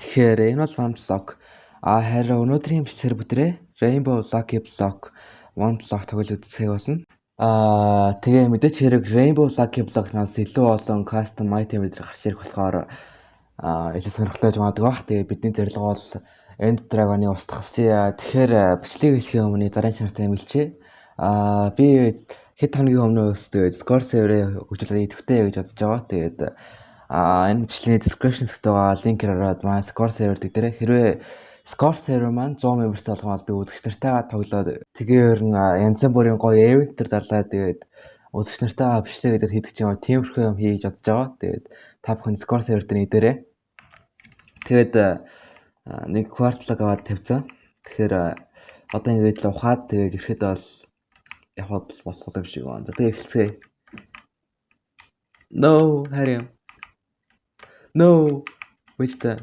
Тэгэхээр энэ бол OneBlock. Харин өнөөдрийн бичлэгээр бүтрээ Rainbow Lucky Block OneBlock тоглож үзэх болно. Тэгээ мэдээч хэрэг Rainbow Lucky Block-наас илүү олон custom item дээр гарч ирэх болохоор илүү сонирхолтой магадгүй бах. Тэгээ бидний зорилго бол End Dragon-ы устгахсан. Тэгэхээр бичлэгийг эхлэхийн өмнө дараагийн чанартай хэлчихье. Би хэд хоногийн өмнөөс тэгээд Discord server-ээ хөгжүүлээд идэвхтэй гэж бодож байгаа. Тэгээд энэ бичлэгийн description хэсэгт байгаа линкээр ороод манай Discord server дээр хэрвээ Discord server маань 100 members-тай болгоомод би үзэгч нартайгаа тоглоод тэгээд янз бүрийн гоё event төр зарлаад тэгээд үзэгч нартайгаа бичлэг дээр хийдэг юм тиймэрхүү юм хийж бодож байгаа. Тэгээд та бүхэн Discord server дээр нэрээрээ. Тэгээд нэг quartz block аваад тавьсан. Тэгэхээр одоо ингээд л ухаад тэгээд ирэхэд бол явахад босгол юм шиг байна. Тэгээд эхэлцгээе. No, харин. No. Үстэй.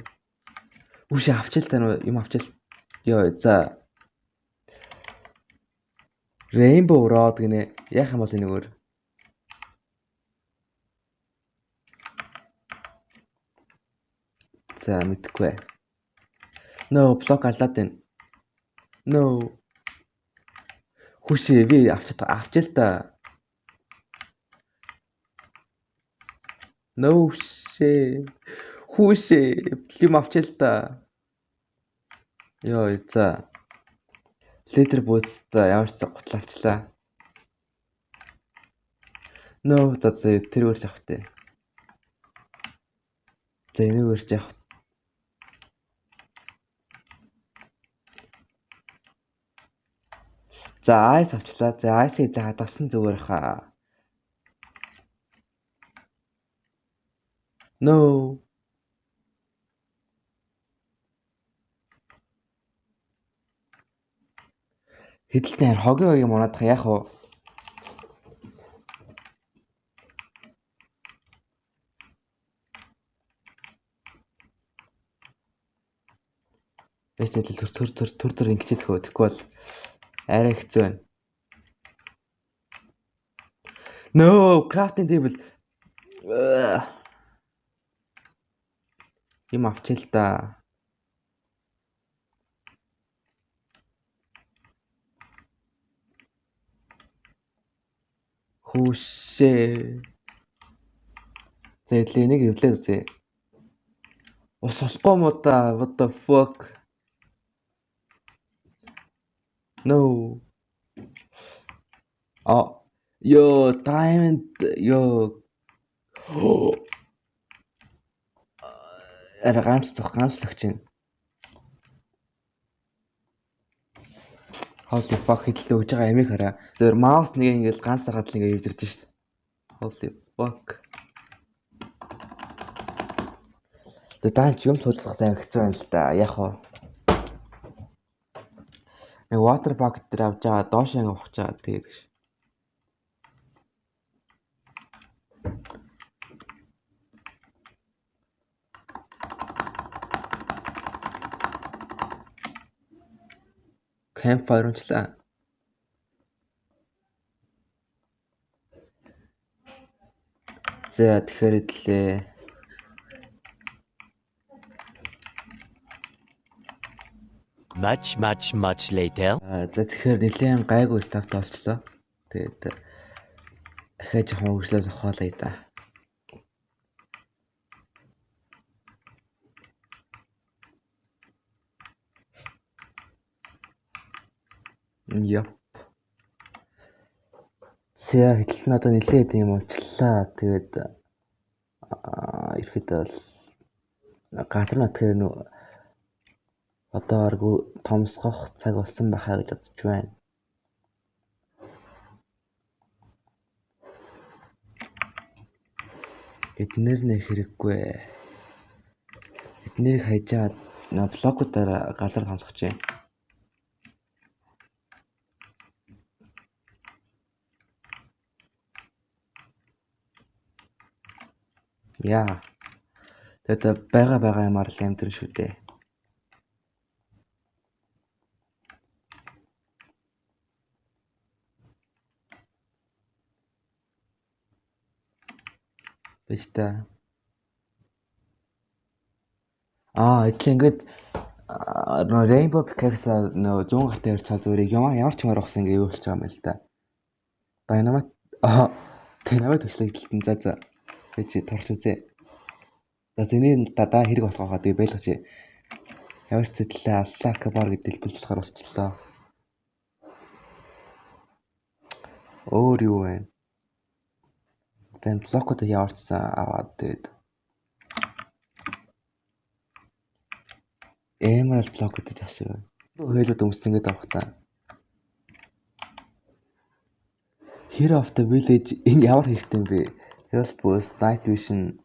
Үгүй авчил тань юм авчил. Йоо, за. Rainbow Road гинэ. Яах юм бол энэ өөр. За, мэдхгүй. No, блок алаад байна. No. Хүшээ би авчил та. No shit. Хүшээ юм авчил та. Йоо, за. Литер бууз за ямар ч гутал авчлаа. No, за тэр өөрч авахтай. За энийг өөрч авах. За айс авчлаа. За айсыг хадгалсан зүгээр хаа. No. Хэдэлтэй хогийн унаадах яах вэ? Бэстэл төр ингэж идэх өгөхгүй бол арай хэцүү байна. No, crafting table. Юм авчил та. Хүшээ. Тэглээ нэг эвлээ үзье. Ус усгүй муу та. What the fuck? No. Yo, diamond. Yo. Ара ганц лагч юм. Holy fuck хэдэлтэй өгж байгаа ямиг хараа. Зөвөр маус нэг ингээл ганц дараад л ингээ ирж шв. Holy fuck. Даанч юм тулах амар хэцүү байна л да. Яг уу. Нэг water bucket дээр авч байгаа доош ингээ ухаж байгаа тэгээд. Campfire унчлаа. За тэгэхээр идлээ. Much later. За тэгэхээр нэлээд гайгүй стафт олчлоо. Тэгээд ахаа жоохон хөрслөө зохиолъё да. Яп. Зя хэдэл нь одоо нэлээд юм уучлаа. Тэгээд ирэхэд бол гатар натхээр нөө одоо аргу томсгох цаг болсон байхаа гэж бодож байна. Эднэр нэ хэрэггүй. Эднэрийг хайжаад блокуудаараа галар томсгож байна. Яа. Тэгээд байгаа юмар л амтэр шүү дээ. Бишта. Эдлээ ингээд нөө Rainbow Pickaxe нөө 100 гартай ирж байгаа зүрийг ямар ч юмар ухсан ингээ юу болчих юм л да. Динамит төслөг дэлтэн за. Би чи турч үзье. За зэний дадаа хэрэг босгохоо тэгээ байлгач. Ямар ч зэтлээ аллаа кабар гэдэг дэлбэлцлэхэр болчихлоо. Өөр юу вэ? Тэн блокод яваарчсан аваад тэгээд Emerald block гэдэг ашиг. Хөлөд өмссөн гэдэг авах та. Hero of the Village энэ ямар хэрэгтэй юм бэ? Health boost, night vision,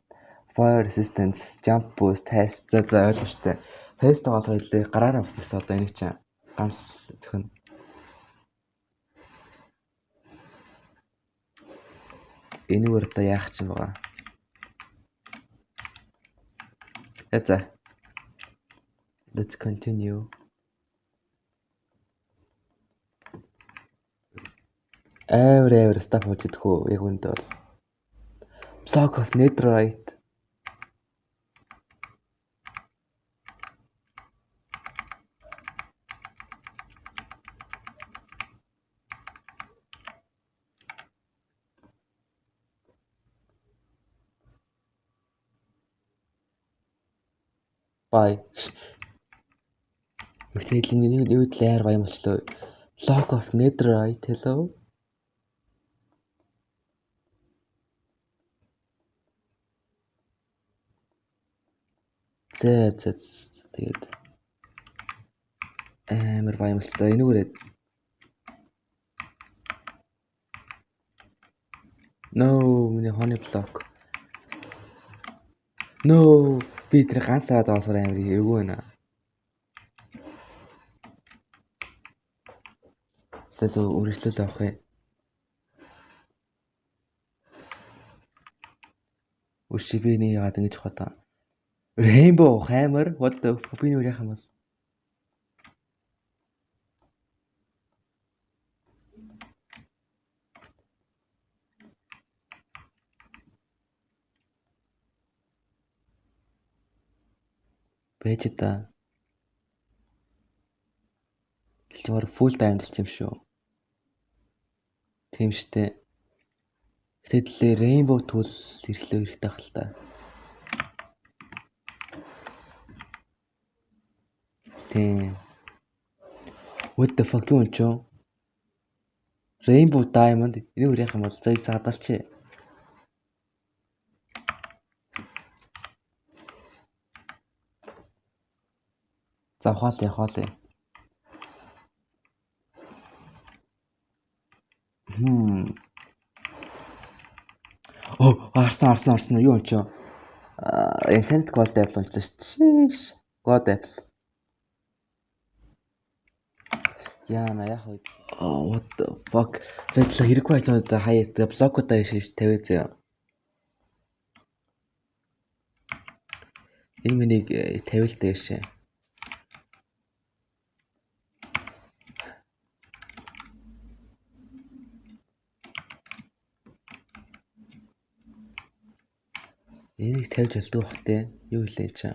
fire resistance, jump boost, haste за ойлгомжтой. Haste болохоор хэлээ гараараа авснаас одоо энийг чинь ганц зөвхөн энэгээр одоо яах чинь байгаа. За. Let's continue. Эвэр стаф үзэх хөө яг үндэ бол. Block of Netherite. Bye. Ихлэлийн нэг үед лайр баян болчлоо. Block of Netherite hello. Тэгээд амар баян болчлоо. Энүүрээ No, миний honey block. No, би тэр ганц сараад авсаар амар эвгүй байна. Тэгээд үргэлжлэл авах юм. Өши би нэг яагаад ингэж хата. Rainbow Hammer what the би нүр яах юм бас. Бэж та. Дэлгүүр full time дэлсэн юм шүү. Тийм штэ. Тэгэлээ Rainbow Tools ирэхлээр хэрэгтэй байх л та. Тийм. What the fuck юу ч юм. Rainbow Diamond энэ үр яах юм бол зай саадалч. За хаалъя. Арсан юу юм ч юм. Enchanted Gold Apple онцлоо шүү дээ. God Apple. Яна яах вэ? What the fuck. Зайдлаа хэрэггүй айтнуудаа хаяа блокуудаа шийдэж тавиа заяа. Энэ миний тавил дэшээ. Энийг тавьж болдог бах те. Юу хэлээ чи?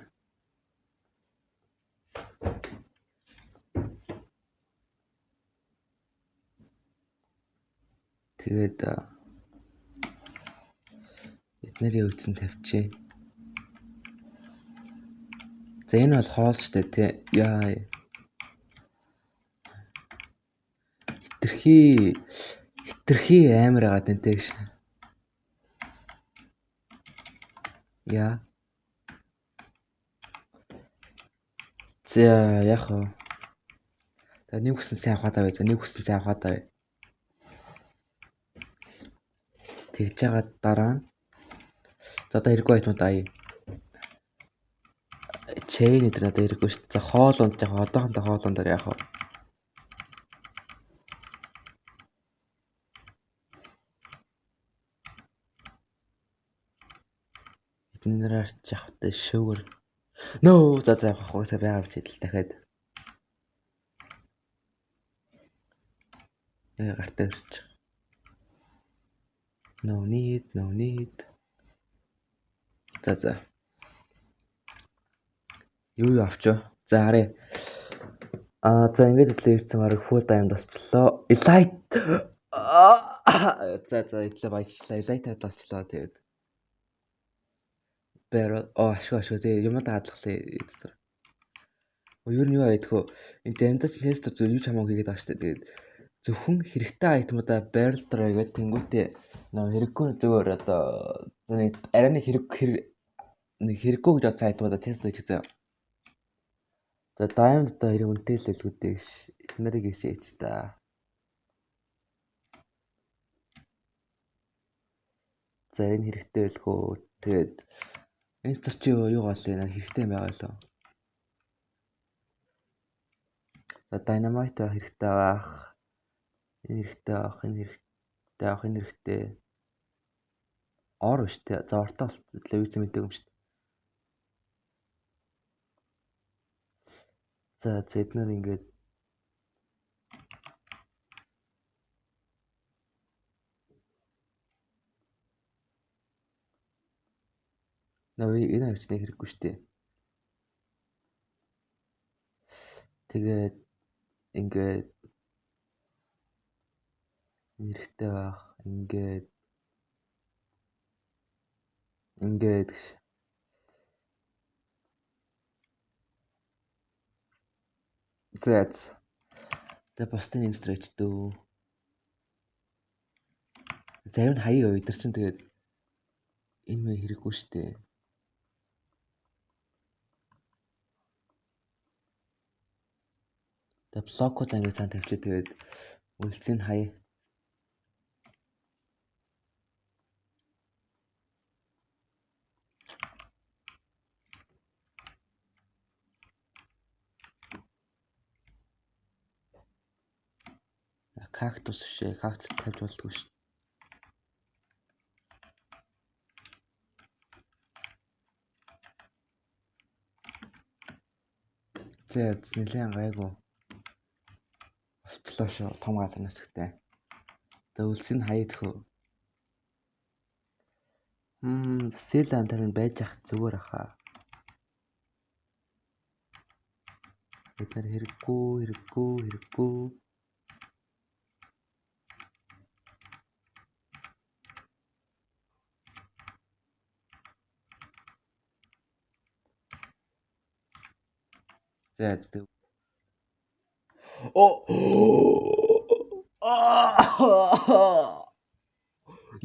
Тэгээд эднэрийн үтсэн тавьчих. За энэ бол хоолчтой те. Яа. Хитрхи амар агаад энтэй гэж. Яа. За яах вэ? Тэгээд нэг хүссэн сайн авахад авъя. Тэгж байгаа дараа нь за одоо хэрэггүй айтмууд ая. Chain эдэр надад хэрэггүй шүү дээ. За хоолонд яг одоохондоо хоолондоор яах вэ? Эднэрээр явахтай шүүгэр. No за явах хугацаа байгаа гэж хэлээ дахиад. Гартаа ирчих. No need. За. Юу авчаа? За харъя. За ингээд хэлээ ирсэн баг full time болчлоо. Elite. За итлээ баяжлаа. Elite болчлоо тэгээд. Бараа ашгүй тэгээ юмд дадлахлаа эдгээр. Ер нь юу айдхөө энэ дэмдэж тестер зөв юу ч хамаагүй хийгээд байгаа шүү дээ. Тэгээд зөвхөн хэрэгтэй айтмуудаа barrel дээр гэдэг тэнгуүтээ нөө хэрэггүй зүгээр одоо нэг арай нэг хэрэггүй гэж бодсон айтмуудаа тест хийж байгаа. За diamond одоо хэрэг үнэтэй л хэлгүүдээ эднэрийг хийсээч та. За энэ хэрэгтэй байлгүй. Тэгээд энэ цар чи юу гол вэ? Хэрэгтэй юм байгаа лөө. За dynamite хэрэгтэй байх. Энэ хэрэгтэй байх, энэ хэрэгтэй байх, энэ хэрэгтэй. Ор биш тэ. За ортоо болтлоо юу ч мэдээгүй юм шүү дээ. За эднэр ингээд энэ авчныг хэрэггүй шүү дээ. Тэгээд ингээд хэрэгтэй байх. Ингээд зэт. Тэгээд бусдын инстрейч дөө. Зарим нь хаяа өдөр чинь тэгээд энэ мэй хэрэггүй шүү дээ. Тэгээд блокууд ингээд цаан тавьчих тэгээд үлцэн хаяа. Кактус шээ, кактус тавьж болдгоо шүү. Зэт нэлээд гайгүй. Болчлоо шүү. Том газар нэсгтэй. Тэгээд үлцэн хаяа төхөө. Сэл антарын байж ах зүгээр ахаа. Бид нар хэрэггүй. За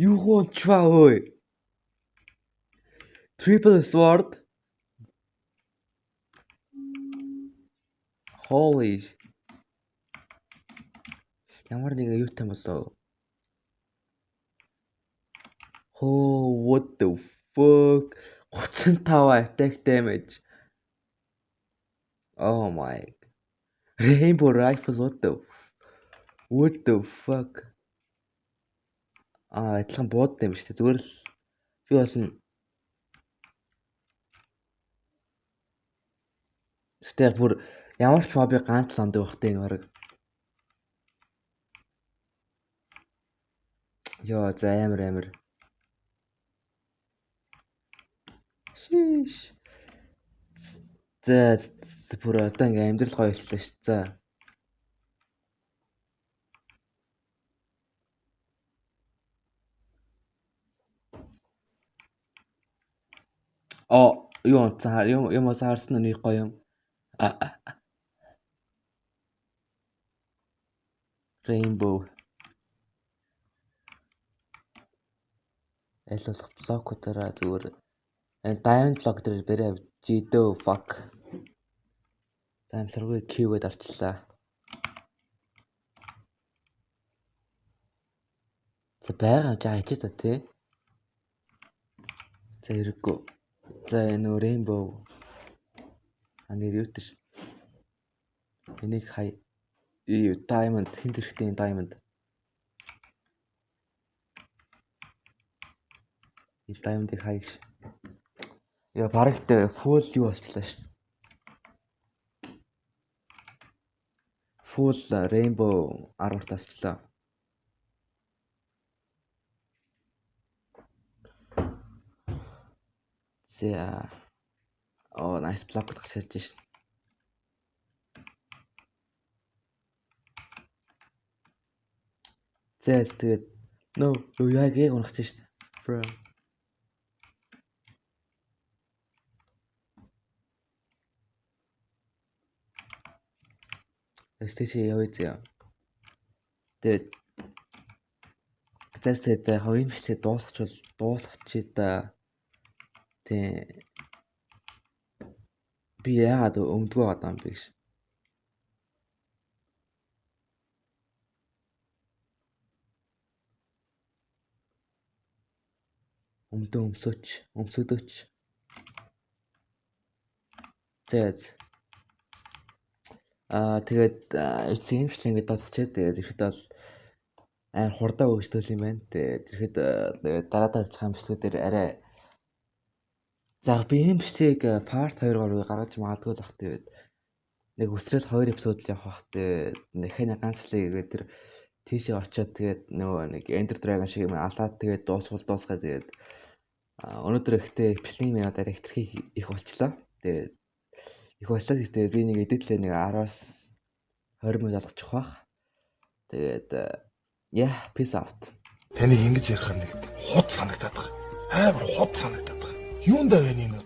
юу хончваа ой. Triple sword. Holy. Ямар нэг аюутай болоо. Oh, what the fuck? 35 attack damage. Oh my. Rainbow rifle what the fuck? Адилхан бууд юм шүү дээ. Зүгээр л би болно. Гэтэ бүр ямар ч моби ганц л онд явах тийм баг. Йоо за амар. Шиш. За бүр одоо ингээм амьдрал гоё болчихлоо шүү. За. Юм саарсан нэг гоё юм. Rainbow. Айлуулах блокуудаараа зүгээр diamond block дээр бэрээ жидөө fuck. Замсаргүй Q-гээд орчлаа. За байгаа жаа ичээ та тий. За хэрэггүй. За энэ rainbow. Нэр юу тийш. Энийг хай. Diamond хинт хэрэгтэй diamond. Diamond-ыг хаяг. Яа барагт full юу болчихлоо шүү. Full rainbow 10-т болчихлоо. За Оо nice block гэж хэлж шин. Зээс тэгээд юу яг унах чинь шин. Bro. Эстэйч явъя зэ. Тэгээд тэгээд хоёрын бичээ дуусгачих да. Тэг би яагаад өмдгөө гадаа юм бэ гэж. Өмсөдөч. Тэгээд тэгээд эцсийн бичлэг ингээд дуусгачих. Тэгээд ихэд бол амар хурдаа өгчтөл юм байна. Тэгээд ихэд дараа бичлэг бичлэгүүдээр арай за би энэ бичлэгийг part 2 гаргаж магадгүй л бах. Тэгээд нэг өсрөл 2 эпизод л явах бах. Тэгээд нэхэнэ ганцлыг тэр тийшээ очиод тэгээд нөгөө нэг Ender Dragon шиг юм алаад тэгээд дуусгаад тэгээд өнөөдөр ихтэй бичлэгийн минут арай хэтэрхий их болчлоо. Тэгээд их болчлоо гэхдээ би нэг эдитлээ нэг 10-аас 20 минут болгочих бах. Тэгээд peace out. Таныг ингэж ярих нэг хот санагдаад байна. Амар хот санагдаад байна. Юундаа вэ энэ?